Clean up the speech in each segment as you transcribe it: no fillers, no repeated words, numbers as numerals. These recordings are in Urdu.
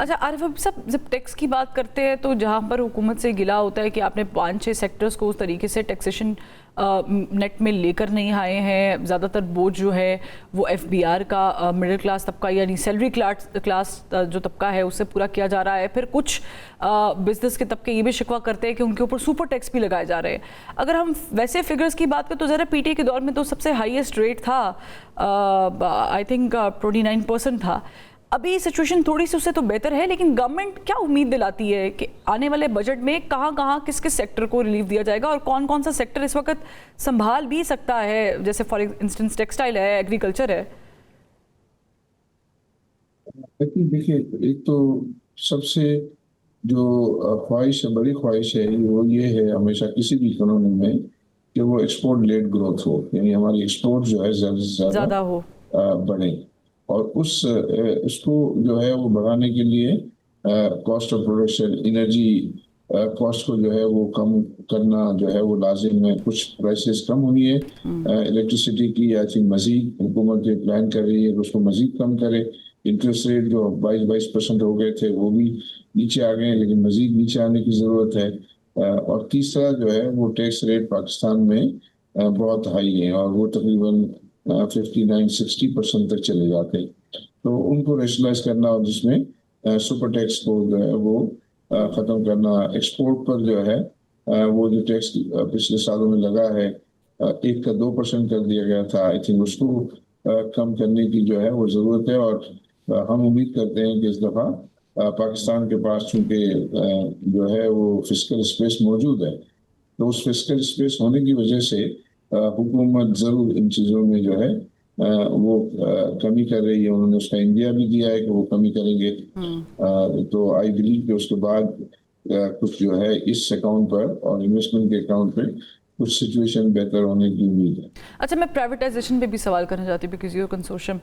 اچھا عارف صاحب، جب ٹیکس کی بات کرتے ہیں تو جہاں پر حکومت سے گلا ہوتا ہے کہ آپ نے 5-6 سیکٹرز کو اس طریقے سے ٹیکسیشن نیٹ میں لے کر نہیں آئے ہیں، زیادہ تر بوجھ جو ہے وہ ایف بی آر کا مڈل کلاس طبقہ یعنی سیلری کلاس جو طبقہ ہے اس سے پورا کیا جا رہا ہے. پھر کچھ بزنس کے طبقے یہ بھی شکوہ کرتے ہیں کہ ان کے اوپر سپر ٹیکس بھی لگائے جا رہے ہیں. اگر ہم ویسے فگرز کی بات کریں تو ذرا پی ٹی اے کے دور میں تو سب سے ہائیسٹ ریٹ تھا، آئی تھنک 29% تھا. ابھی سچویشن تھوڑی سی اس سے تو بہتر ہے، لیکن گورنمنٹ کیا امید دلاتی ہے کہ آنے والے بجٹ میں کہاں کہاں کس کس سیکٹر کو ریلیف دیا جائے گا اور کون کون سا سیکٹر اس وقت سنبھال بھی سکتا ہے، جیسے فار انسٹنس ٹیکسٹائل ہے، ایگریکلچر ہے؟ دیکھیے، ایک تو سب سے جو خواہش ہے، بڑی خواہش ہے، وہ یہ ہے ہمیشہ کسی بھی اکنامی میں کہ وہ ایکسپورٹ لیڈ گروتھ ہو، یعنی ہماری ایکسپورٹ جو ہے زیادہ سے زیادہ ہو بڑھے. اور اس کو جو ہے وہ بڑھانے کے لیے cost of production, energy cost کو جو ہے وہ کم کرنا جو ہے وہ لازم ہے. کچھ پرائسز کم ہوئی ہے الیکٹریسٹی کی، آئی تھنک مزید حکومت یہ پلان کر رہی ہے کہ اس کو مزید کم کرے. انٹرسٹ ریٹ جو 22% ہو گئے تھے وہ بھی نیچے آ گئے ہیں، لیکن مزید نیچے آنے کی ضرورت ہے. اور تیسرا جو ہے وہ ٹیکس ریٹ پاکستان میں بہت ہائی ہیں اور وہ تقریباً 59-60% تک چلے جاتے ہیں. تو ان کو ریشنلائز کرنا اور جس میں سپر ٹیکس کو جو ہے وہ ختم کرنا. ایکسپورٹ پر جو ہے وہ جو ٹیکس پچھلے سالوں میں لگا ہے 1 کا 2% کر دیا گیا تھا، آئی تھنک اس کو کم کرنے کی جو ہے وہ ضرورت ہے. اور ہم امید کرتے ہیں کہ اس دفعہ پاکستان کے پاس چونکہ جو ہے وہ فسکل اسپیس موجود ہے، تو اس فسکل اسپیس ہونے کی وجہ سے حکومت ضرور ان چیزوں میں جو ہے وہ کمی کر رہی ہے. انہوں نے اس کا انڈیا بھی دیا ہے کہ وہ کمی کریں گے. تو آئی بلیو کہ اس کے بعد کچھ جو ہے اس اکاؤنٹ پر اور انویسٹمنٹ کے اکاؤنٹ پہ کچھ سچویشن بہتر ہونے کی امید ہے. اچھا، میں پرائیویٹائزیشن پہ بھی سوال کرنا چاہتی ہوں، because your consortium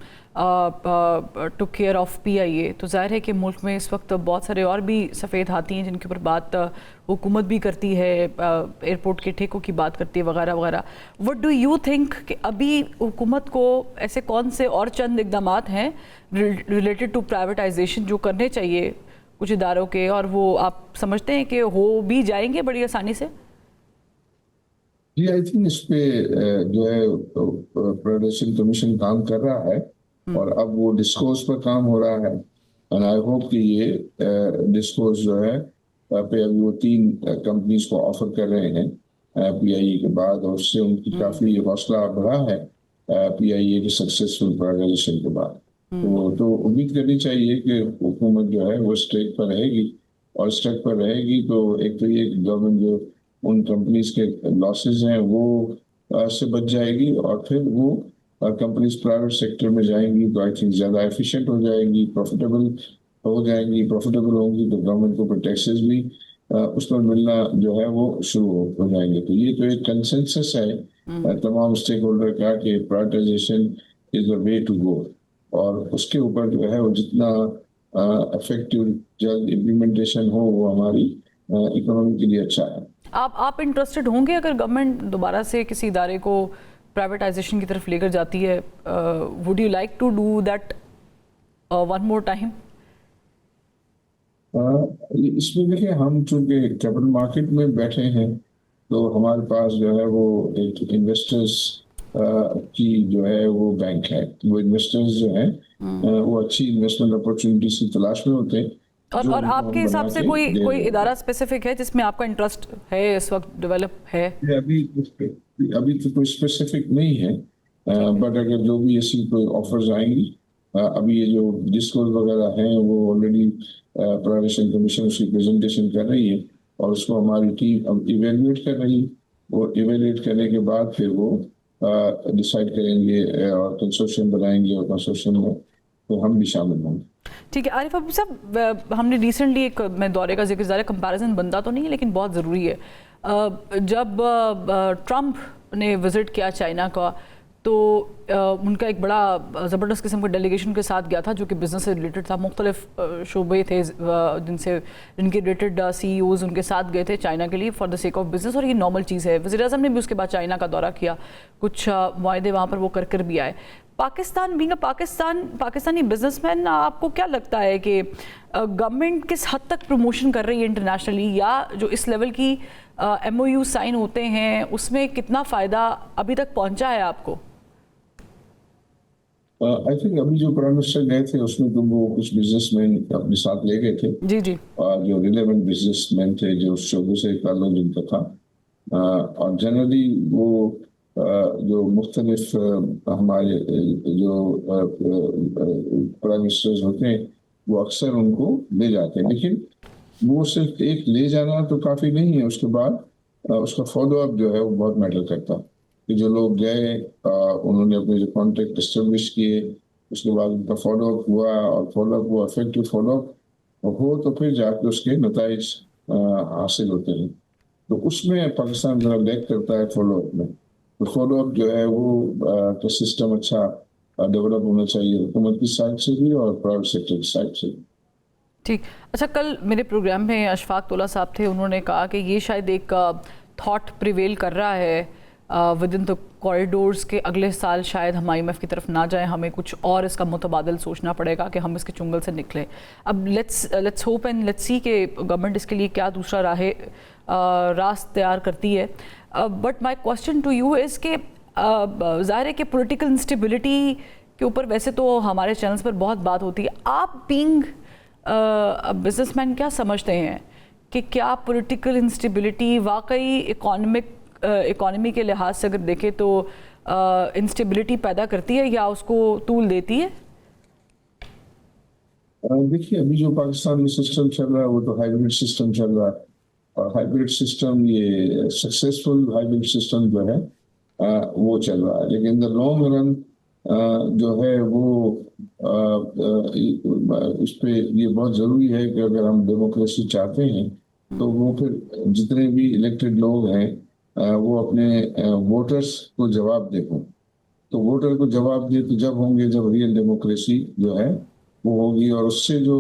take care of P I A. تو ظاہر ہے کہ ملک میں اس وقت بہت سارے اور بھی سفید ہاتھی ہیں جن کے اوپر بات حکومت بھی کرتی ہے، ایئرپورٹ کے ٹھیکوں کی بات کرتی ہے وغیرہ وغیرہ. وٹ ڈو یو تھنک کہ ابھی حکومت کو ایسے کون سے اور چند اقدامات ہیں ریلیٹڈ ٹو پرائیویٹائزیشن جو کرنے چاہیے کچھ اداروں کے، اور وہ آپ سمجھتے ہیں کہ ہو بھی جائیں گے بڑی آسانی سے؟ جی، آئی تھنک اس پہ جو ہے پرائیویٹائزیشن کمیشن کام کر رہا ہے اور اب وہ ڈسکورس پر کام ہو رہا ہے. اور آئی ہوپ کہ یہ ڈسکورس جو ہے پہ ابھی وہ 3 کمپنیز کو آفر کر رہے ہیں پی آئی اے کے بعد، اور اس سے ان کی کافی حوصلہ بڑھا ہے پی آئی اے کے سکسیسفل پرائیویٹائزیشن کے بعد. تو امید کرنی چاہیے کہ حکومت جو ہے وہ اسٹریک پر رہے گی، اور اسٹریک پر رہے گی تو ایک تو یہ گورنمنٹ جو ان کمپنیز کے لاسز ہیں وہ سے بچ جائے گی، اور پھر وہ کمپنیز پرائیویٹ سیکٹر میں جائیں گی تو آئی تھنک زیادہ ایفیشینٹ ہو جائیں گی، پروفیٹیبل ہو جائیں گی. پروفیٹیبل ہوں گی تو گورنمنٹ کو ٹیکسز بھی اس پر ملنا جو ہے وہ شروع ہو جائیں گے. تو یہ تو ایک کنسنسس ہے تمام اسٹیک ہولڈر کا کہ privatisation is the way to go, اور اس کے اوپر جو ہے وہ جتنا افیکٹو جلد امپلیمنٹیشن ہو وہ ہماری اکنامی کے لیے اچھا ہے. آپ انٹرسٹڈ ہوں گے اگر گورنمنٹ دوبارہ سے کسی ادارے کو پرائیویٹائزیشن کی طرف لے کر جاتی ہے؟ Would you like to do that one more time? اس میں دیکھیں، ہم چونکہ کیپٹل مارکیٹ میں بیٹھے ہیں تو ہمارے پاس جو ہے وہ ایک انویسٹرز کی جو ہے وہ بینک ہے. وہ انویسٹرز جو ہیں وہ اچھی انویسٹمنٹ اپرچونیٹیز کی تلاش میں ہوتے ہیں. اور آپ کے حساب سے کوئی ادارہ اسپیسیفک ہے جس میں آپ کا انٹرسٹ ہے اس وقت ڈیولپ ہے؟ ابھی تو کوئی اسپیسیفک نہیں ہے، بٹ اگر جو بھی ایسی کوئی آفرز آئیں گی، ابھی یہ جو ڈسکورس وغیرہ ہیں وہ آلریڈی پرائیویٹائزیشن کمیشن اس کی پریزنٹیشن کر رہی ہے اور اس کو ہماری ٹیم اب ایویلویٹ کر رہی ہے. وہ ایویلویٹ کرنے کے بعد پھر وہ ڈیسائیڈ کریں گے اور کنسورشیم بنائیں گے، اور کنسورشیم میں تو ہم بھی شامل ہوں گے. ٹھیک ہے. عارف ابو صاحب، ہم نے ریسنٹلی ایک میں دورے کا ذکر ظاہر کمپیریزن بنتا تو نہیں ہے لیکن بہت ضروری ہے، جب ٹرمپ نے وزٹ کیا چائنا کا تو ان کا ایک بڑا زبردست قسم کا ڈیلیگیشن کے ساتھ گیا تھا جو کہ بزنس سے ریلیٹڈ تھا. مختلف شعبے تھے جن کے ریلیٹڈ سی ای اوز ان کے ساتھ گئے تھے چائنا کے لیے for the sake of business, اور یہ نارمل چیز ہے. وزیر اعظم نے بھی اس کے بعد چائنا کا دورہ کیا، کچھ معاہدے وہاں پر وہ کر بھی آئے. Pakistan being Pakistani business man, آپ کو کیا لگتا ہے کہ گورنمنٹ کس حد تک پروموشن کر رہی ہے انٹرنیشنلی، یا جو اس لیول کی ایم او یو سائن ہوتے ہیں اس میں کتنا فائدہ ابھی تک پہنچا ہے آپ کو؟ آئی تھنک ابھی جو پرائم منسٹر گئے تھے اس میں تو وہ کچھ بزنس مین اپنے ساتھ لے گئے تھے، جی جی، اور جو ریلیونٹ بزنس مین تھے جو اس شعبے سے تعلق جن کا تھا، اور جنرلی وہ جو مختلف ہمارے جو پرائم منسٹرز ہوتے ہیں وہ اکثر ان کو لے جاتے ہیں، لیکن وہ صرف ایک لے جانا تو کافی نہیں ہے، اس کے بعد اس کا فالو اپ جو ہے وہ بہت میٹر کرتا ہے، کہ جو لوگ گئے انہوں نے اپنے جو کانٹیکٹ اسٹیبلش کیے، اس کے بعد ان کا فالو اپ ہوا، اور فالو اپ ہوا افیکٹو فالو اپ ہو تو پھر جا کے اس کے نتائج حاصل ہوتے ہیں، تو اس میں پاکستان ذرا لیک کرتا ہے فالو اپ میں، تو فالو اپ جو ہے وہ کا سسٹم اچھا ڈیولپ ہونا چاہیے حکومت کی سائڈ سے بھی اور پرائیویٹ سیکٹر کی سائڈ سے بھی۔ ٹھیک، اچھا کل میرے پروگرام میں اشفاق طولہ صاحب تھے، انہوں نے کہا کہ یہ شاید ایک تھاٹ پریویل کر رہا ہے ود ان دا کوریڈورز کے اگلے سال شاید ہم آئی ایم ایف کی طرف نہ جائیں، ہمیں کچھ اور اس کا متبادل سوچنا پڑے گا کہ ہم اس کے چنگل سے نکلیں۔ اب let's hope and let's see کہ گورنمنٹ اس کے لیے کیا دوسرا راست تیار کرتی ہے۔ But my question to you is کہ ظاہر ہے کہ پولیٹیکل انسٹیبلٹی کے اوپر ویسے تو ہمارے چینلز پر بہت بات ہوتی ہے، آپ بینگ بزنس مین کیا سمجھتے ہیں کہ کیا پولیٹیکل انسٹیبلٹی واقعی اکانومی کے لحاظ سے اگر دیکھیں تو انسٹیبلٹی پیدا کرتی ہے یا اس کو طول دیتی ہے؟ دیکھیے ابھی جو پاکستان میں سسٹم چل رہا ہے وہ تو ہائیبرڈ سسٹم چل رہا ہے، اور ہائیبرڈ سسٹم یہ سکسیسفل ہائیبرڈ سسٹم جو ہے وہ چل رہا ہے، لیکن دا لانگ رن جو ہے وہ اس پہ یہ بہت ضروری ہے کہ اگر ہم ڈیموکریسی چاہتے ہیں تو وہ پھر جتنے بھی الیکٹڈ لوگ ہیں وہ اپنے ووٹرز کو جواب دے ہوں، تو ووٹر کو جواب دے تو جب ہوں گے جب ریئل ڈیموکریسی جو ہے وہ ہوگی، اور اس سے جو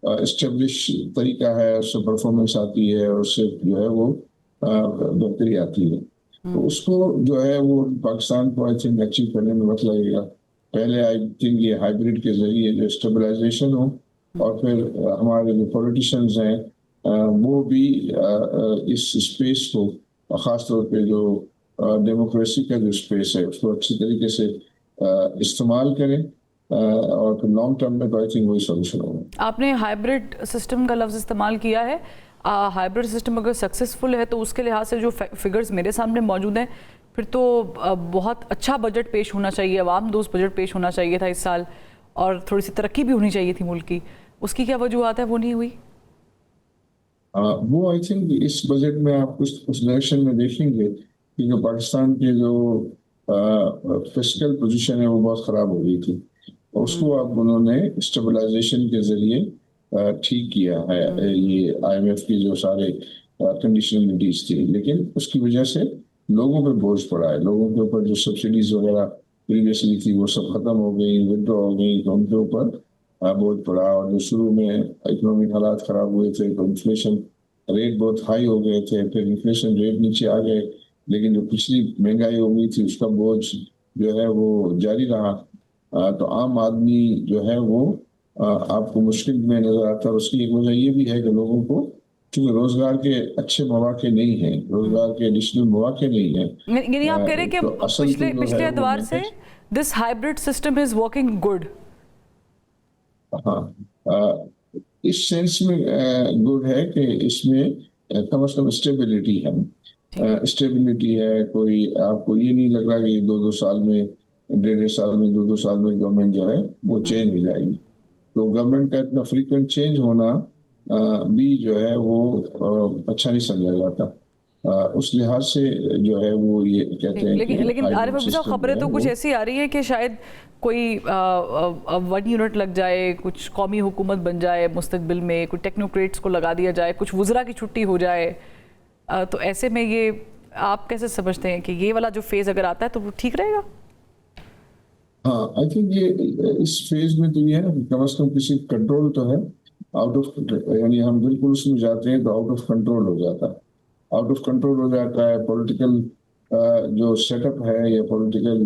اسٹیبلش طریقہ ہے اس سے پرفارمنس آتی ہے، اور اس سے جو ہے وہ بہتری آتی ہے، تو اس کو جو ہے وہ پاکستان کو آئی تھنک اچیو کرنے میں وقت لگے گا۔ پہلے آئی تھنک یہ ہائیبرڈ کے ذریعے جو اسٹیبلائزیشن ہو، اور پھر ہمارے جو پولیٹیشنز ہیں وہ بھی اس اسپیس کو، خاص طور پہ جو ڈیموکریسی کا جو اسپیس ہے اس کو اچھی طریقے سے استعمال کریں، اور پھر لانگ ٹرم میں تو آئی تھنک وہی سولوشن ہوگا۔ آپ نے ہائیبرڈ سسٹم کا لفظ استعمال کیا ہے، ہائیبرڈ سسٹم اگر سکسیزفل ہے تو اس کے لحاظ سے جو فگرز میرے سامنے موجود ہیں پھر تو بہت اچھا بجٹ پیش ہونا چاہیے، عوام دوست بجٹ پیش ہونا چاہیے تھا اس سال، اور تھوڑی سی ترقی بھی ہونی چاہیے تھی ملک کی، اس کی کیا وجوہات ہے وہ نہیں ہوئی؟ وہ آئی تھنک اس بجٹ میں آپ اس ڈائریکشن میں دیکھیں گے کیونکہ پاکستان کی جو فسکل پوزیشن ہے وہ بہت خراب ہو گئی تھی، اور اس کو اب انہوں نے اسٹیبلائزیشن کے ذریعے ٹھیک کیا ہے، یہ آئی ایم ایف کی جو سارے کنڈیشنلٹیز تھی، لیکن اس کی وجہ سے لوگوں پہ بوجھ پڑا ہے، لوگوں کے اوپر جو سبسڈیز وغیرہ پریویسلی تھی وہ سب ختم ہو گئی، ودرا ہو گئی، تو ان کے اوپر بوجھ پڑا، اور جو شروع میں اکنامک حالات خراب ہوئے تھے تو انفلیشن ریٹ بہت ہائی ہو گئے تھے، پھر انفلیشن ریٹ نیچے آ گئے، لیکن جو پچھلی مہنگائی ہو گئی تھی اس کا بوجھ جو ہے وہ جاری رہا، تو عام آدمی جو ہے وہ آپ کو مشکل میں نظر آتا ہے۔ اس کی ایک وجہ یہ بھی ہے کہ لوگوں کو چونکہ روزگار کے اچھے مواقع نہیں ہیں، روزگار کے ایڈیشنل مواقع نہیں ہیں، یعنی آپ کہہ رہے کہ پچھلے ادوار سے this hybrid system is working good? ہاں، اس سینس میں گڈ ہے کہ اس میں کم از کم اسٹیبلٹی ہے، کوئی آپ کو یہ نہیں لگ رہا کہ دو سال میں، ڈیڑھ سال میں، دو سال میں گورنمنٹ جو ہے وہ چینج ہو جائے گی، تو گورنمنٹ کا اتنا فریکوینٹ چینج ہونا بھی جو ہے وہ اچھا نہیں سمجھا جاتا، اس لحاظ سے جو ہے وہ یہ کہتے ہیں کہ لیکن عارف ابھی صاحب خبریں تو کچھ ایسی آ رہی ہیں کہ شاید کوئی 1 یونٹ لگ جائے، کچھ قومی حکومت بن جائے مستقبل میں، کوئی ٹیکنوکریٹس کو لگا دیا جائے، کچھ وزراء کی چھٹی ہو جائے، تو ایسے میں یہ آپ کیسے سمجھتے ہیں کہ یہ والا جو فیز اگر آتا ہے تو وہ ٹھیک رہے گا؟ ہاں، آئی تھنک یہ اس فیز میں تو یہ ہے نا کہ کم از کم کسی کنٹرول تو ہے، آؤٹ آف، یعنی ہم بالکل اس میں جاتے ہیں تو آؤٹ آف کنٹرول ہو جاتا ہے، آؤٹ آف کنٹرول ہو جاتا ہے، پولیٹیکل جو سیٹ اپ ہے یا پولیٹیکل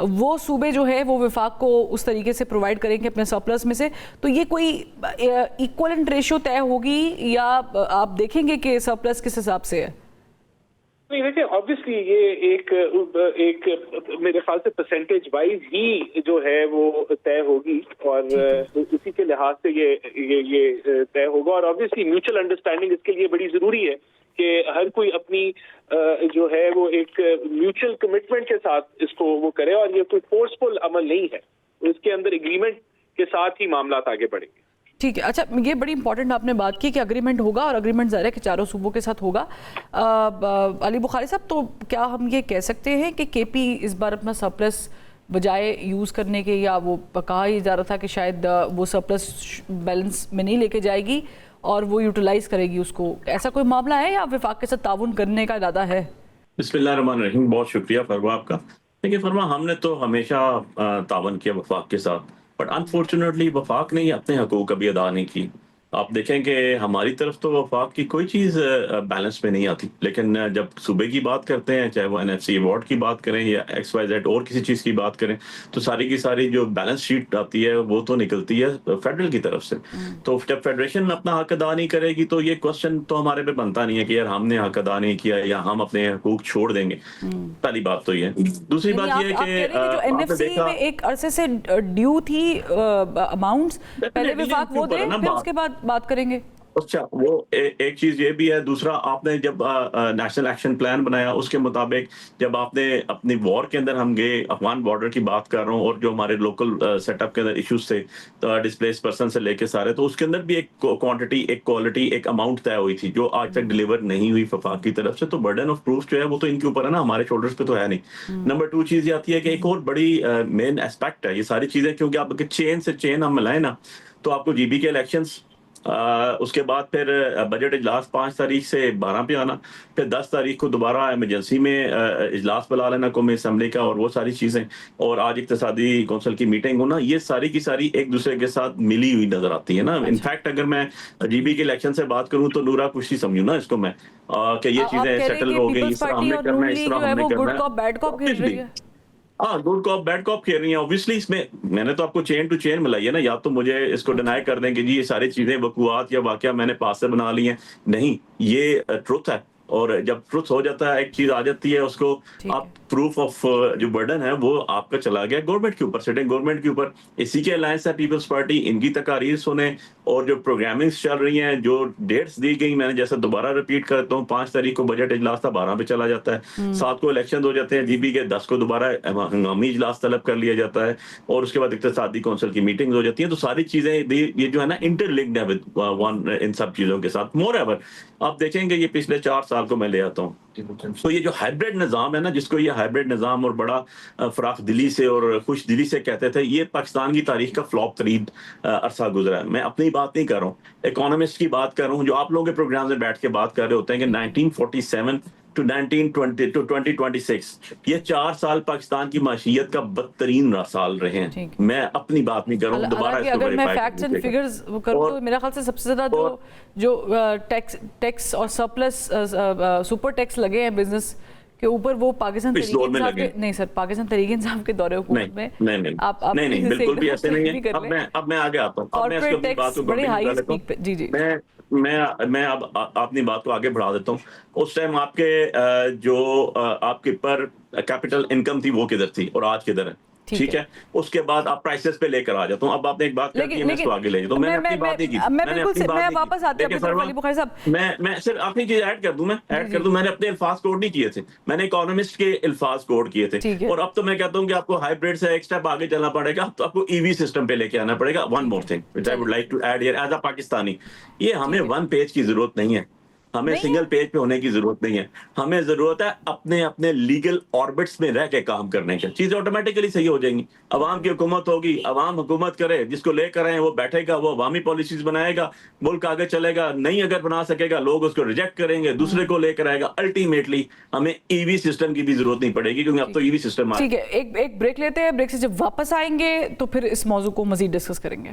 وہ صوبے جو ہے وہ وفاق کو اس طریقے سے پرووائڈ کریں گے اپنے سرپلس میں سے. تو یہ کوئی ایکویلنٹ ریشو طے ہوگی یا آپ دیکھیں گے کہ سرپلس کس حساب سے ہے؟ نہیں دیکھیں آبویسلی یہ ایک میرے خیال سے پرسنٹیج وائز ہی جو ہے وہ طے ہوگی اور اسی کے لحاظ سے یہ طے ہوگا. اور آبویسلی میوچل انڈرسٹینڈنگ اس کے لیے بڑی ضروری ہے کہ ہر کوئی اپنی جو ہے وہ ایک میوچل کمٹمنٹ کے ساتھ اس کو وہ کرے اور یہ کوئی فورسفل عمل نہیں ہے. اس کے اندر اگریمنٹ کے ساتھ ہی معاملات آگے بڑھیں گے. ٹھیک ہے. اچھا یہ بڑی امپورٹنٹ آپ نے بات کی کہ اگریمنٹ ہوگا اور اگریمنٹ ظاہر ہے کہ چاروں صوبوں کے ساتھ ہوگا. علی بخاری صاحب تو کیا ہم یہ کہہ سکتے ہیں کہ کے پی اس بار اپنا سرپلس بجائے یوز کرنے کے یا وہ کہا ہی جا رہا تھا کہ شاید وہ سرپلس بیلنس میں نہیں لے کے جائے گی اور وہ یوٹیلائز کرے گی اس کو، ایسا کوئی معاملہ ہے یا وفاق کے ساتھ تعاون کرنے کا ارادہ ہے؟ بسم اللہ الرحمن الرحیم. بہت شکریہ فرما آپ کا. دیکھیے فرما ہم نے تو ہمیشہ تعاون کیا وفاق کے ساتھ، بٹ انفارچونیٹلی وفاق نے اپنے حقوق کبھی ادا نہیں کی. آپ دیکھیں کہ ہماری طرف تو وفاق کی کوئی چیز بیلنس میں نہیں آتی، لیکن جب صوبے کی بات کرتے ہیں، چاہے وہ NFC ایوارڈ کی بات کریں یا XYZ اور کسی چیز کی بات کریں، تو ساری کی ساری جو بیلنس شیٹ آتی ہے وہ تو نکلتی ہے فیڈرل کی طرف سے. تو جب فیڈریشن اپنا حق ادا نہیں کرے گی تو یہ کوشچن تو ہمارے پہ بنتا نہیں ہے کہ یار ہم نے حق ادا نہیں کیا یا ہم اپنے حقوق چھوڑ دیں گے. پہلی بات تو یہ. دوسری بات یہ ہے کہ جو NFC میں ایک عرصے سے ڈیو تھی اماؤنٹس، پہلے وفاق وہ دے پھر اس کے بعد بات کریں گے. اچھا وہ ایک چیز یہ بھی ہے. دوسرا آپ نے جب نیشنل ایکشن پلان بنایا اس کے مطابق جب آپ نے اپنی وار کے اندر ہم گئے، افغان بارڈر کی بات کر رہا ہوں اور جو ہمارے لوکل سیٹ اپ کے اندر ایشوز تھے ڈسپلیس پرسن سے لے کے سارے، تو اس کے اندر بھی ایک کوانٹٹی، ایک کوالٹی، ایک اماؤنٹ طے ہوئی تھی جو آج تک ڈیلیور نہیں ہوئی وفاق کی طرف سے. تو برڈن آف پروف جو ہے وہ تو ان کے اوپر ہے نا، ہمارے شولڈرز پہ تو ہے نہیں. نمبر 2 چیز یہ آتی ہے کہ ایک اور بڑی مین اسپیکٹ ہے یہ ساری چیزیں، کیونکہ آپ چین سے چین ہم ملائیں نا تو آپ کو جی بی کے الیکشنز، اس کے بعد پھر بجٹ اجلاس 5 تاریخ سے 12 پہ آنا، پھر 10 تاریخ کو دوبارہ ایمرجنسی میں اجلاس بلا لینا قومی اسمبلی کا اور وہ ساری چیزیں، اور آج اقتصادی کونسل کی میٹنگ ہونا، یہ ساری کی ساری ایک دوسرے کے ساتھ ملی ہوئی نظر آتی ہے نا. انفیکٹ اگر میں جی بی کے الیکشن سے بات کروں تو نورا کچھ ہی سمجھوں نا اس کو میں کہ یہ چیزیں سیٹل ہو گئی، اس طرح ہم نے کرنا ہے، اس طرح ہم نے کرنا ہے. ہاں گڈ کاپ بیڈ کاپ کھیل رہی ہیں. اوبیسلی اس میں نے تو آپ کو چین ٹو چین ملائی ہے نا. یا تو مجھے اس کو ڈینائی کر دیں کہ جی یہ ساری چیزیں وقوعات یا واقعہ میں نے پاس سے بنا لی ہیں، نہیں، یہ ٹروتھ ہے. اور جب ٹروتھ ہو جاتا ہے، ایک چیز آ جاتی ہے، اس کو آپ پروف آف جو برڈن ہے وہ آپ کا چلا گیا گورنمنٹ کے اوپر، سٹنگ گورنمنٹ کے اوپر. اسی کے الائنس ہے پیپلز پارٹی، ان کی تقاریر سنیں اور جو پروگرامنگز چل رہی ہیں، جو ڈیٹس دی گئی، میں نے جیسے دوبارہ ریپیٹ کرتا ہوں، 5 تاریخ کو بجٹ اجلاس تھا، 12 پہ چلا جاتا ہے. 7 کو الیکشن ہو جاتے ہیں جی بی کے، 10 کو دوبارہ ہنگامی اجلاس طلب کر لیا جاتا ہے اور اس کے بعد اقتصادی کونسل کی میٹنگز ہو جاتی ہیں. تو ساری چیزیں یہ جو ہے نا انٹر لنکڈ ہے ود ان سب چیزوں کے ساتھ. مور ایور آپ دیکھیں گے یہ پچھلے 4 سال کو میں لے آتا ہوں، تو یہ جو ہائبرڈ نظام ہے نا، جس کو یہ ہائبرڈ نظام اور بڑا فراخ دلی سے اور خوش دلی سے کہتے تھے، یہ پاکستان کی تاریخ کا فلاپ ترین عرصہ گزرا ہے. میں اپنی بات نہیں کر رہا ہوں، اکانومسٹ کی بات کر رہا ہوں، جو آپ لوگوں کے پروگرام میں بیٹھ کے بات کر رہے ہوتے ہیں کہ 1947 to 2026 یہ 4 سال پاکستان کی معیشت کا بدترین سال رہے ہیں. میں اپنی بات نہیں کر رہا ہوں، دوبارہ اس کو اگر میں فیکٹس اینڈ فگرز کروں تو میرا خیال سے سب سے زیادہ جو ٹیکس اور سرپلس سپر ٹیکس لگے ہیں بزنس کے اوپر، وہ پاکستان تحریک انصاف کے نہیں سر، پاکستان تحریک انصاف کے دور حکومت میں نہیں بالکل بھی ایسے نہیں ہے. اب میں آگے آتا ہوں، اب میں اس کی بات کو بڑی ہائی اسپیڈ پہ جی میں اب اپنی بات کو آگے بڑھا دیتا ہوں. اس ٹائم آپ کے جو آپ کے پر کیپٹل انکم تھی وہ کدھر تھی اور آج کدھر ہے، ٹھیک ہے. اس کے بعد آپ پرائسز پہ لے کر آ جاتا ہوں. اب آپ نے ایک بات کی میں اس کو آگے لے جاتا ہوں. میں اپنی بات نہیں کی، میں واپس آتی ہوں. میں صرف اپنی چیز ایڈ کر دوں، میں نے اپنے الفاظ کوڈ نہیں کیے تھے، میں نے اکانومسٹ کے الفاظ کوڈ کیے تھے. اور اب تو میں کہتا ہوں کہ آپ کو ہائبرڈ سے ایک سٹیپ آگے چلنا پڑے گا، تو آپ کو ای وی سسٹم پہ لے کے آنا پڑے گا. One more thing which I would like to add here as a Pakistani, یہ ہمیں 1 پیج کی ضرورت نہیں ہے، ہمیں سنگل پیج پہ ہونے کی ضرورت نہیں ہے. ہمیں ضرورت ہے اپنے لیگل آربٹس میں رہ کے کام کرنے کی. چیزیں آٹومیٹکلی صحیح ہو جائیں گی. عوام کی حکومت ہوگی، عوام حکومت کرے، جس کو لے کر آئے وہ بیٹھے گا، وہ عوامی پالیسیز بنائے گا، ملک آگے چلے گا. نہیں اگر بنا سکے گا، لوگ اس کو ریجیکٹ کریں گے، دوسرے کو لے کر آئے گا. الٹیمیٹلی ہمیں ای وی سسٹم کی بھی ضرورت نہیں پڑے گی، کیونکہ اب تو ای وی سسٹم ٹھیک ہے. ایک بریک لیتے ہیں، بریک سے جب واپس آئیں گے تو پھر اس موضوع کو مزید ڈسکس کریں گے.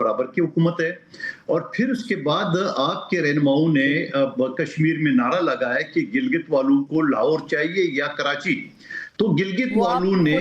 برابر کی حکومت ہے. اور پھر اس کے بعد آپ کے رہنماؤں نے کشمیر میں نعرہ لگایا کہ گلگت والوں کو لاہور چاہیے یا کراچی. تو گلگت والوں نے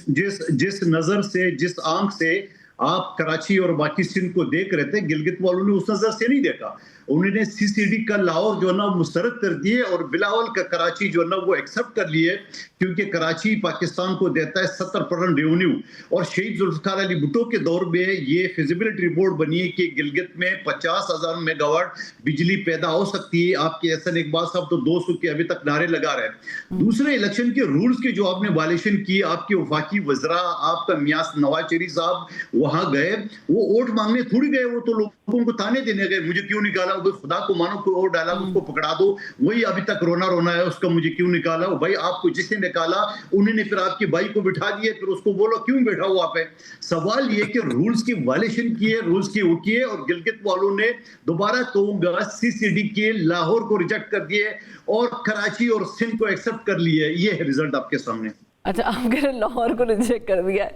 جس نظر سے جس آنکھ سے آپ کراچی اور باقی سندھ کو دیکھ رہے تھے, گلگت والوں نے اس نظر سے نہیں دیکھا. انہوں نے سی سی ڈی کا لاہور جو ہے نا مسترد کر دیے اور بلاول کا کراچی جو ہے نا وہ ایکسپٹ کر لیے, کیونکہ کراچی پاکستان کو دیتا ہے 70% ریونیو. اور شہید ذوالفقار علی بھٹو کے دور میں یہ فیزیبلٹی رپورٹ بنی ہے کہ گلگت میں 50,000 میگا واٹ بجلی پیدا ہو سکتی ہے. آپ کے احسن اقبال صاحب تو 200 کے ابھی تک نعرے لگا رہے ہیں. دوسرے الیکشن کے رولز کے جو آپ نے وائلیشن کی, آپ کے وفاقی وزراء آپ کا میاں نواز شریف صاحب وہاں گئے, وہ ووٹ مانگنے تھوڑی گئے, وہ تو لوگوں کو تانے دینے گئے, مجھے کیوں نکالا, خدا کو مانو کوئی اور ڈالا اس کو پکڑا دو, وہی ابھی تک رونا ہے اس کا, مجھے کیوں نکالا. بھائی آپ کو جس نے نکالا انہوں نے پھر آپ کے بھائی کو بٹھا دیے, پھر اس کو بولو کیوں بیٹھا ہوا پہ. سوال یہ کہ رولز کی وائلیشن کی ہے, رولز کی وہ کی ہے, اور گلگت والوں نے دوبارہ کہوں گا سی سی ڈی کے لاہور کو ریجیکٹ کر دیے اور کراچی اور سندھ کو ایکسپٹ کر لیے. یہ ہے ریزلٹ آپ کے سامنے. اچھا, آپ کہہ رہے ہیں لاہور کو ریجیکٹ کر دیا ہے.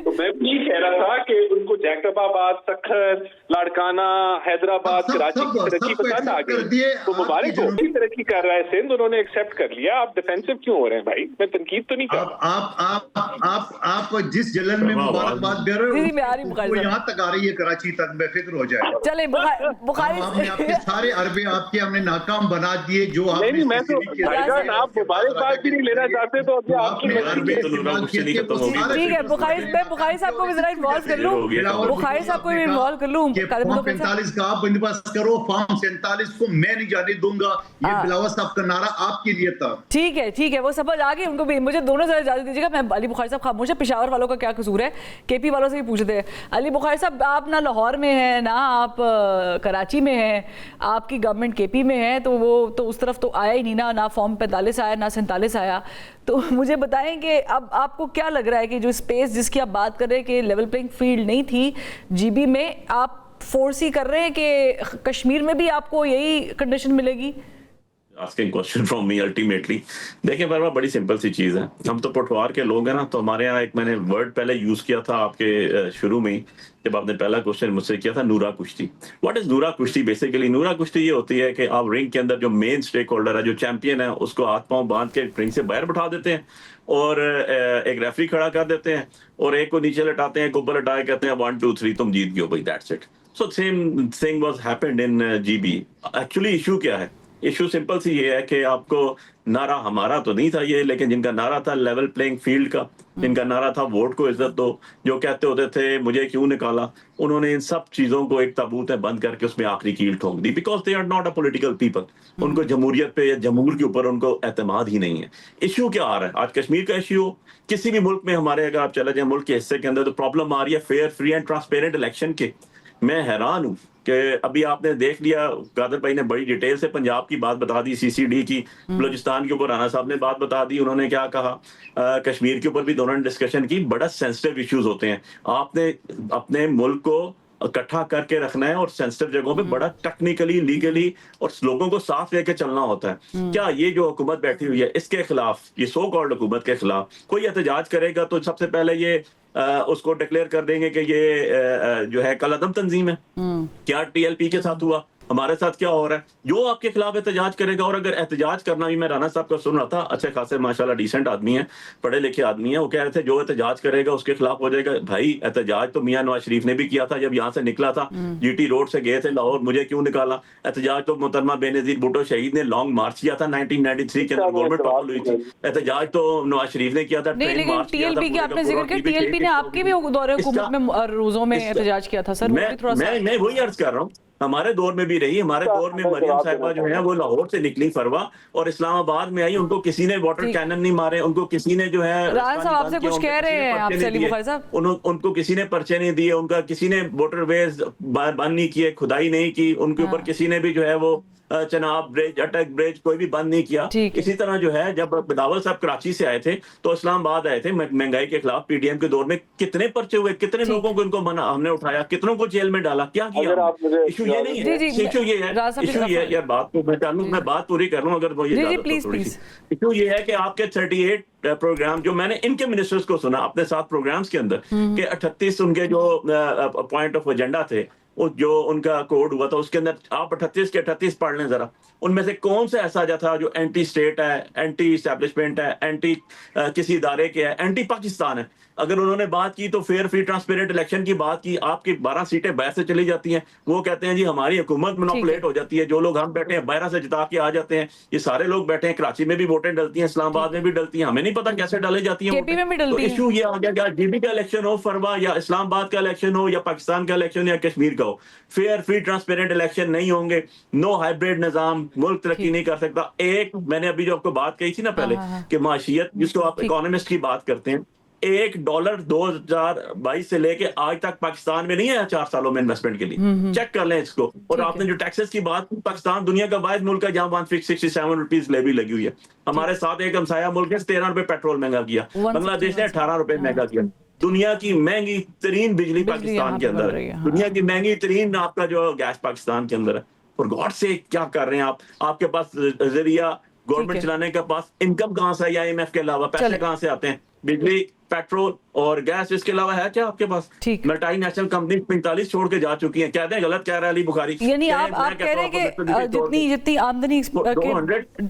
تو میں بھی کہہ رہا تھا کہ ان کو جیکب آباد, سکھر, لاڑکانہ, حیدرآباد, کراچی کی ترقی پسند آ گئی. تو مبارک ہو, ترقی کر رہا ہے سندھ, انہوں نے ایکسپٹ کر لیا. آپ ڈیفینسو کیوں ہو رہے ہیں بھائی؟ میں تنقید تو نہیں کر رہا. آپ جس جلن میں مبارکباد دے رہے ہو وہ یہاں تک آ رہی ہے, کراچی تک, بے فکر ہو جائے. چلے بخاری ہم نے آپ کے سارے عربے آپ کے ہم نے ناکام بنا دیے. جو آپ نہیں, میں تو آپ مبارکباد بھی نہیں لینا چاہتے تو آپ کی ٹھیک ہے. بخاری صاحب کو بھی ذرا انوالو کر لوں, بخاری صاحب کو بھی انوالو کر لوں. فارم 45 کا آپ بندوبست کرو, فارم 47 کو میں نہیں جانے دوں گا. یہ بلاول صاحب کا نعرہ آپ کے لیے تھا. ٹھیک ہے, وہ سمجھ آ گئی ان کو بھی. مجھے دونوں ذرا اجازت دیجیے گا. میں علی بخاری صاحب خاموش ہے, پشاور والوں کا کیا قصور ہے, کے پی والوں سے بھی پوچھتے ہیں. علی بخاری صاحب, آپ نہ لاہور میں ہیں نہ آپ کراچی میں ہیں, آپ کی گورنمنٹ کے پی میں ہے, تو وہ تو اس طرف تو آیا ہی نہیں نہ فارم 45 آیا نہ 47 آیا. تو مجھے بتائیں کہ اب آپ کو کیا لگ رہا ہے کہ جو اسپیس جس کی آپ بات کر رہے ہیں کہ لیول پلینگ فیلڈ نہیں تھی جی بی میں, آپ فورس ہی کر رہے ہیں کہ کشمیر میں بھی آپ کو یہی کنڈیشن ملے گی؟ asking question from me ultimately. دیکھیں پروا, بڑی سمپل سی چیز ہے. ہم تو پٹوار کے لوگ ہیں نا, تو ہمارے یہاں ایک میں نے ورڈ پہلے یوز کیا تھا آپ کے شروع میں ہی, جب آپ نے پہلا کوشچن مجھ سے کیا تھا, نورا کشتی. واٹ از نورا کشتی؟ بیسیکلی نورا کشتی یہ ہوتی ہے کہ آپ رنگ کے اندر جو مین اسٹیک ہولڈر ہے, جو چیمپئن ہے, اس کو ہاتھ پاؤں باندھ کے رنگ سے باہر بٹھا دیتے ہیں اور ایک ریفری کھڑا کر دیتے ہیں اور ایک کو نیچے لٹاتے ہیں, ایک اوپر لٹائے, کہتے ہیں 1 2 3 تم جیت گئے ہو بھائی, that's it. So same thing was happened in G B. Actually issue کیا ہے؟ ایشو سمپل سی یہ ہے کہ آپ کو نعرہ, ہمارا تو نہیں تھا یہ, لیکن جن کا نعرہ تھا لیول پلینگ فیلڈ کا, جن کا نعرہ تھا ووٹ کو عزت دو, جو کہتے ہوتے تھے مجھے کیوں نکالا, انہوں نے ان سب چیزوں کو ایک تابوت میں بند کر کے اس میں آخری کیل ٹھونک دی. Because they are not a political people. ان کو جمہوریت پہ یا جمہور کے اوپر ان کو اعتماد ہی نہیں ہے. ایشو کیا آ رہا ہے آج کشمیر کا ایشو ہو, کسی بھی ملک میں ہمارے, اگر آپ چلے جائیں ملک کے حصے کے اندر, تو پرابلم آ رہی ہے fair, free and transparent election کے. میں حیران ہوں کہ ابھی آپ نے دیکھ لیا, قادر بھائی نے بڑی ڈیٹیل سے پنجاب کی بات بتا دی, سی سی ڈی کی, بلوچستان کے اوپر رانا صاحب نے بات بتا دی, انہوں نے کیا کہا, کشمیر کے اوپر بھی دونوں نے ڈسکشن کی. بڑا سینسٹیو ایشوز ہوتے ہیں, آپ نے اپنے ملک کو اکٹھا کر کے رکھنا ہے اور سینسٹیو جگہوں پہ بڑا ٹیکنیکلی, لیگلی اور لوگوں کو ساتھ لے کے چلنا ہوتا ہے. کیا یہ جو حکومت بیٹھی ہوئی ہے اس کے خلاف, یہ سو کالڈ حکومت کے خلاف کوئی احتجاج کرے گا تو سب سے پہلے یہ اس کو ڈکلیئر کر دیں گے کہ یہ جو ہے کل عدم تنظیم ہے. کیا ٹی ایل پی کے ساتھ ہوا, ہمارے ساتھ کیا ہو رہا ہے؟ جو آپ کے خلاف احتجاج کرے گا, اور اگر احتجاج کرنا بھی, میں رانا صاحب کا سن رہا تھا, اچھے خاصے ماشاءاللہ ڈیسنٹ آدمی ہیں, پڑھے لکھے آدمی ہیں, وہ کہہ رہے تھے جو احتجاج کرے گا اس کے خلاف ہو جائے گا. بھائی احتجاج تو میاں نواز شریف نے بھی کیا تھا جب یہاں سے نکلا تھا, جی ٹی روڈ سے گئے تھے لاہور, مجھے کیوں نکالا. احتجاج تو محترمہ بینظیر بھٹو شہید نے لانگ مارچ کیا تھا 1993 کے اندر, گورنمنٹ ٹاپل ہوئی تھی. احتجاج تو نواز شریف نے کیا تھا, ٹرین مارچ کیا تھا. ٹی ایل پی کا آپ نے ذکر کیا, ٹی ایل پی نے آپ کے بھی دور حکومت میں روزوں میں احتجاج کیا تھا. سر میں وہی عرض کر رہا ہوں, ہمارے دور میں بھی رہی, ہمارے دور میں مریم صاحبہ جو ہیں وہ لاہور سے نکلی فروا اور اسلام آباد میں آئی, ان کو کسی نے واٹر کینن نہیں مارے, ان کو کسی نے جو ہے رانا صاحب آپ سے کچھ کہہ رہے ہیں, آپ سے علی بخاری صاحب, ان کو کسی نے پرچے نہیں دیے, ان کا کسی نے واٹر ویز بند نہیں کیے, کھدائی نہیں کی, ان کے اوپر کسی نے بھی جو ہے وہ چناب برج، اٹک برج کوئی بھی بند نہیں کیا. اسی طرح جو ہے جب بلاول صاحب کراچی سے آئے تھے تو اسلام آباد آئے تھے مہنگائی کے خلاف پی ڈی ایم کے دور میں، کتنے پرچے ہوئے، کتنے لوگوں کو ان کو ہم نے اٹھایا، کتنوں کو جیل میں ڈالا، کیا کیا. ایشو یہ نہیں ہے، ایشو یہ ہے، ایشو یہ یار بات کو میں بات پوری کر لوں اگر وہ یہ ایشو یہ ہے کہ آپ کے 38 پروگرام جو میں نے ان کے منسٹرز کو سنا اپنے ساتھ پروگرامز کے اندر کہ 38 ان کے جو پوائنٹ آف ایجنڈا تھے، جو ان کا کوڈ ہوا تھا اس کے اندر آپ 38 کے 38 پڑھ لیں ذرا، ان میں سے کون سا ایسا تھا جو اینٹی اسٹیٹ ہے، اینٹی اسٹیبلشمنٹ ہے، اینٹی کسی ادارے کے ہے، اینٹی پاکستان ہے. اگر انہوں نے بات کی تو فیئر فری ٹرانسپیرنٹ الیکشن کی بات کی، آپ کی 12 سیٹیں باہر سے چلی جاتی ہیں، وہ کہتے ہیں جی ہماری حکومت مونوپولیٹ ہو جاتی ہے، جو لوگ ہم بیٹھے ہیں باہر سے جتا کے آ جاتے ہیں، یہ سارے لوگ بیٹھے ہیں، کراچی میں بھی ووٹیں ڈلتی ہیں، اسلام آباد میں بھی ڈلتی ہیں، ہمیں نہیں پتا کیسے ڈالے جاتی ہیں. تو ایشو یہ آ گیا کہ جی بی کا الیکشن ہو فروا، یا اسلام آباد کا الیکشن ہو، یا پاکستان کا الیکشن یا کشمیر کا ہو، فیئر فری ٹرانسپیرنٹ الیکشن نہیں ہوں گے، نو ہائیبریڈ نظام، ملک ترقی نہیں کر سکتا. ایک میں نے ابھی جو آپ کو بات کہی تھی نا پہلے کہ معاشیت جس کو آپ اکانومسٹ کی بات کرتے ہیں، $1 2022 سے لے کے آج تک پاکستان میں نہیں ہے 4 سالوں میں انویسٹمنٹ کے لیے. چیک کر لیں اس کو. اور آپ نے جو ٹیکسز کی بات کی، پاکستان دنیا کا واحد ملک ہے جہاں 167 روپیز لیوی لگی ہوئی ہے. ہمارے ساتھ ایک ہمسایہ ملک ہے 13 روپے پیٹرول مہنگا کیا، بنگلہ دیش نے 18 روپے مہنگا کیا. دنیا کی مہنگی ترین بجلی پاکستان کے اندر ہے، دنیا کی مہنگی ترین آپ کا جو گیس پاکستان کے اندر ہے. اور گاڈ سے کیا کر رہے ہیں آپ کے پاس ذریعہ گورنمنٹ چلانے کے پاس انکم کہاں سے ہے؟ آئی ایم ایف کے علاوہ پیسے کہاں سے آتے ہیں؟ بجلی، پیٹرول اور گیس، اس کے علاوہ ہے کیا آپ کے پاس؟ ملٹی نیشنل کمپنی 45 چھوڑ کے جا چکی ہیں. کہتے ہیں غلط کہہ رہا ہے علی بخاری. یعنی آپ کہہ رہے ہیں کہ جتنی آمدنی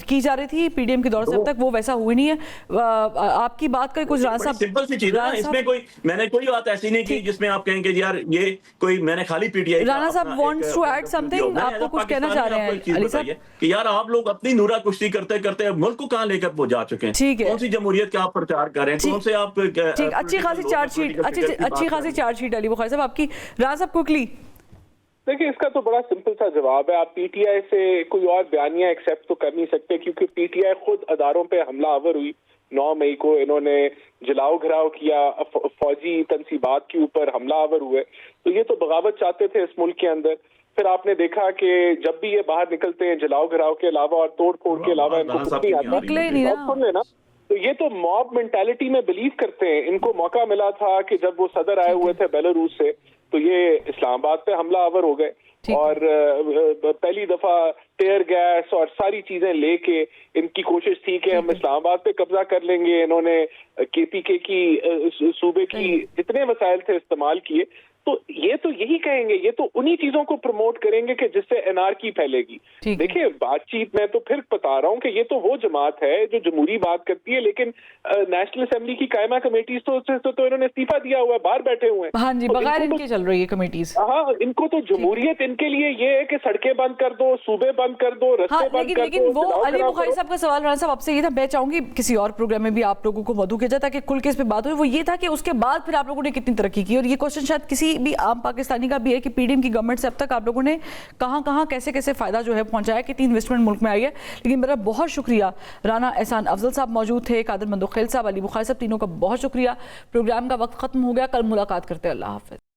کی جا رہی تھی پی ڈی ایم کے دور سے اب تک وہ ویسا ہوئی نہیں ہے. آپ کی بات کا کچھ راز صاحب سمپل سی چیز ہے، اس میں میں نے کوئی بات ایسی نہیں کی جس میں آپ کہیں کہ یار یہ کوئی میں نے خالی پی ٹی آئی. رانا صاحب wants to add something, آپ کو کچھ کہنا چاہ رہے ہیں علی صاحب کہ یار آپ لوگ اپنی نورا کشتی کرتے کرتے ملک کو کہاں لے کر وہ جا چکے ہیں؟ کون سی جمہوریت کا آپ پرچار کر رہے ہیں؟ کون سے آپ اچھی خاصی چارج شیٹ علی بخاری صاحب آپ کی. راز صاحب کوکلی دیکھیں اس کا تو بڑا سمپل سا جواب ہے. آپ پی ٹی آئی سے کوئی اور بیانیہ ایکسیپٹ تو کر نہیں سکتے کیونکہ پی ٹی آئی خود اداروں پہ حملہ آور ہوئی. 9 مئی کو انہوں نے جلاؤ گھراؤ کیا، فوجی تنصیبات کے اوپر حملہ آور ہوئے. تو یہ تو بغاوت چاہتے تھے اس ملک کے اندر. پھر آپ نے دیکھا کہ جب بھی یہ باہر نکلتے ہیں جلاؤ گھراؤ کے علاوہ اور توڑ پھوڑ کے علاوہ ان کو کچھ نہیں آتا. تو یہ تو موب مینٹالٹی میں بلیو کرتے ہیں. ان کو موقع ملا تھا کہ جب وہ صدر آئے ہوئے تھے بیلاروس سے تو یہ اسلام آباد پہ حملہ آور ہو گئے اور پہلی دفعہ ٹیئر گیس اور ساری چیزیں لے کے ان کی کوشش تھی کہ ہم اسلام آباد پہ قبضہ کر لیں گے. انہوں نے کے پی کے کی صوبے کی جتنے وسائل تھے استعمال کیے. تو یہ تو یہی کہیں گے، یہ تو انہی چیزوں کو پروموٹ کریں گے کہ جس سے انارکی پھیلے گی. دیکھیں بات چیت میں تو پھر بتا رہا ہوں کہ یہ تو وہ جماعت ہے جو جمہوری بات کرتی ہے، لیکن نیشنل اسمبلی کی قائمہ کمیٹیز تو انہوں نے استعفیٰ دیا ہوا ہے، باہر بیٹھے ہوئے ہیں. ہاں جی، بغیر ان کے چل رہی ہے کمیٹیز. ہاں ان کو تو جمہوریت ان کے لیے یہ ہے کہ سڑکیں بند کر دو، صوبے بند کر دو، رستے بند کر دو. لیکن وہ علی بخاری صاحب کا سوال رانا صاحب آپ سے یہ تھا، میں چاہوں گی کسی اور پروگرام میں بھی آپ لوگوں کو موضوع کیا جائے تاکہ کھل کے اس پہ بات ہوئی. وہ یہ تھا کہ اس کے بعد پھر آپ لوگوں نے کتنی ترقی کی، اور یہ کوشچن شاید کسی بھی عام پاکستانی کا بھی ہے کہ پی ڈی ایم کی گورنمنٹ سے اب تک آپ لوگوں نے کہاں کیسے کیسے فائدہ جو ہے پہنچایا، کتنی انویسٹمنٹ ملک میں آئی ہے. لیکن میرا بہت شکریہ، رانا احسان افضل صاحب موجود تھے، قادر مندوخیل صاحب، علی بخاری صاحب، تینوں کا بہت شکریہ. پروگرام کا وقت ختم ہو گیا، کل ملاقات کرتے ہیں. اللہ حافظ.